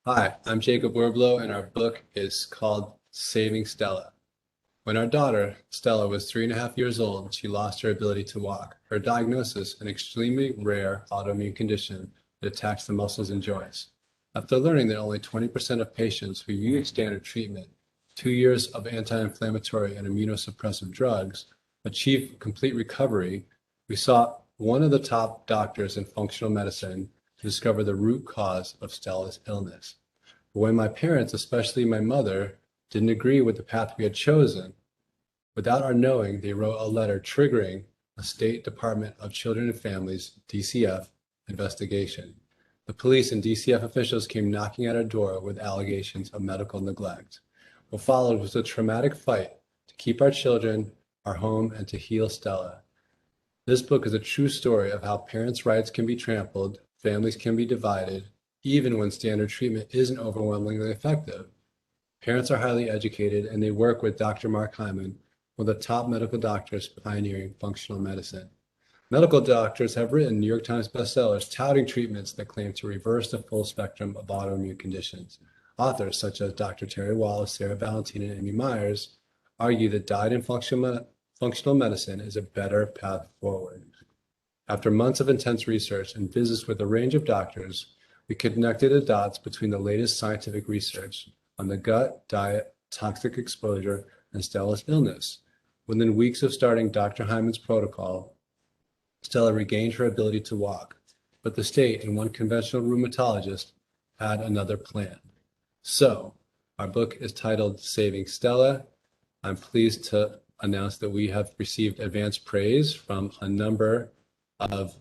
Hi, I'm Jacob Werblow, and our book is called Saving Stella. When our daughter, Stella, was 3.5 years old, she lost her ability to walk. Her diagnosis, an extremely rare autoimmune condition that attacks the muscles and joints. After learning that only 20% of patients who use standard treatment, 2 years of anti-inflammatory and immunosuppressive drugs, achieve complete recovery, we sought one of the top doctors in functional medicine to discover the root cause of Stella's illness. But when my parents, especially my mother, didn't agree with the path we had chosen, without our knowing, they wrote a letter triggering a State Department of Children and Families, DCF, investigation. The police and DCF officials came knocking at our door with allegations of medical neglect. What followed was a traumatic fight to keep our children, our home, and to heal Stella. This book is a true story of how parents' rights can be trampled, families can be divided, even when standard treatment isn't overwhelmingly effective. Parents are highly educated, and they work with Dr. Mark Hyman, one of the top medical doctors pioneering functional medicine. Medical doctors have written New York Times bestsellers touting treatments that claim to reverse the full spectrum of autoimmune conditions. Authors such as Dr. Terry Wallace, Sarah Valentine, and Amy Myers argue that diet and functional medicine is a better path forward. After months of intense research and visits with a range of doctors, we connected the dots between the latest scientific research on the gut, diet, toxic exposure, and Stella's illness. Within weeks of starting Dr. Hyman's protocol, Stella regained her ability to walk, but the state and one conventional rheumatologist had another plan. So, our book is titled Saving Stella. I'm pleased to announce that we have received advanced praise from a number of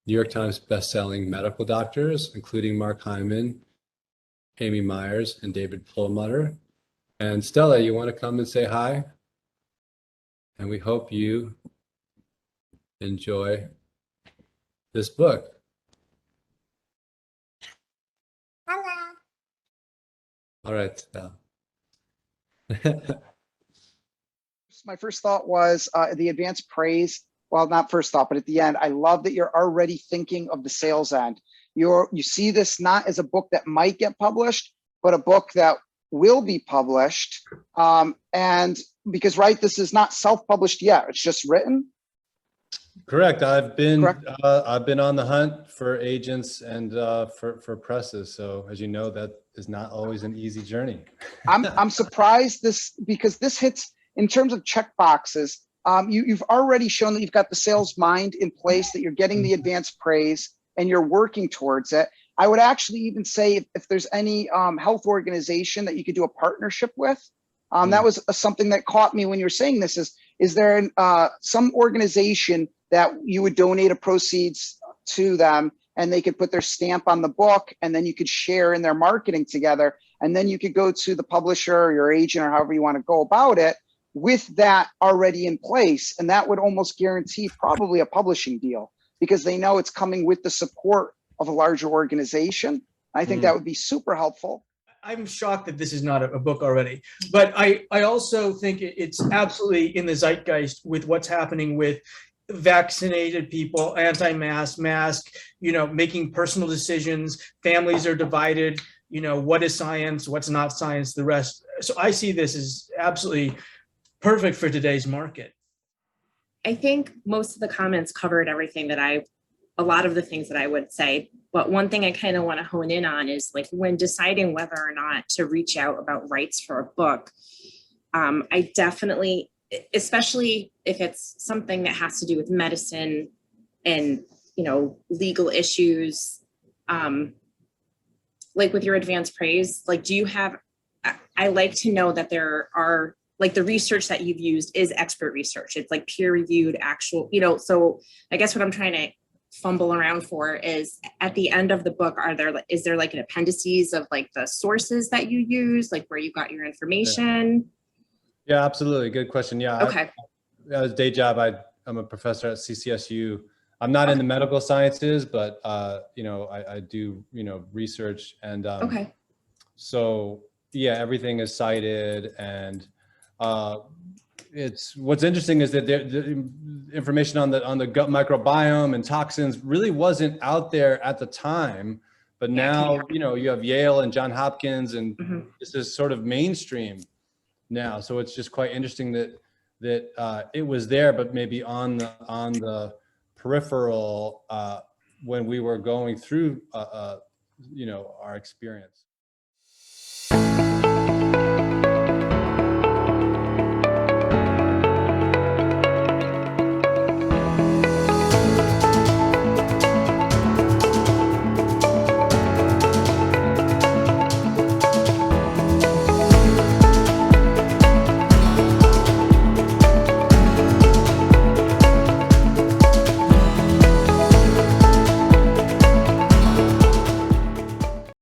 New York Times bestselling medical doctors, including Mark Hyman, Amy Myers, and David Perlmutter. And Stella, you want to come and say hi? And we hope you enjoy this book. Hello. All right, Stella. My first thought was the advanced praise. Well, not first thought, but at the end, I love that you're already thinking of the sales end. You see this not as a book that might get published, but a book that will be published. And because, right, this is not self-published yet. It's just written. Correct. I've been on the hunt for agents and for presses. So as you know, that is not always an easy journey. I'm surprised because this hits in terms of check boxes. You've already shown that you've got the sales mind in place, that you're getting the advanced praise and you're working towards it. I would actually even say if there's any health organization that you could do a partnership with, that was something that caught me when you were saying this is there some organization that you would donate a proceeds to them and they could put their stamp on the book and then you could share in their marketing together. And then you could go to the publisher or your agent or however you want to go about it with that already in place. And that would almost guarantee probably a publishing deal because they know it's coming with the support of a larger organization. I think that would be super helpful. I'm shocked that this is not a book already, but I also think it's absolutely in the zeitgeist with what's happening with vaccinated people, anti-mask, mask, making personal decisions. Families are divided, what is science, what's not science, the rest. So I see this as absolutely perfect for today's market. I think most of the comments covered everything that a lot of the things that I would say, but one thing I kind of want to hone in on is like when deciding whether or not to reach out about rights for a book, I definitely, especially if it's something that has to do with medicine and, legal issues, like with your advanced praise, like, do you have, I like to know that there are, like the research that you've used is expert research. It's like peer reviewed actual, so I guess what I'm trying to fumble around for is at the end of the book, is there like an appendices of like the sources that you use, like where you got your information? Yeah, absolutely. Good question. Yeah. Okay. As day job, I'm a professor at CCSU. I'm not in the medical sciences, but I do research and Okay. So yeah, everything is cited, and it's what's interesting is that the information on the gut microbiome and toxins really wasn't out there at the time But Yeah, now, you know, you have Yale and John Hopkins, and Mhm. this is sort of mainstream now. So it's just quite interesting that it was there, but maybe on the peripheral when we were going through, you know, our experience.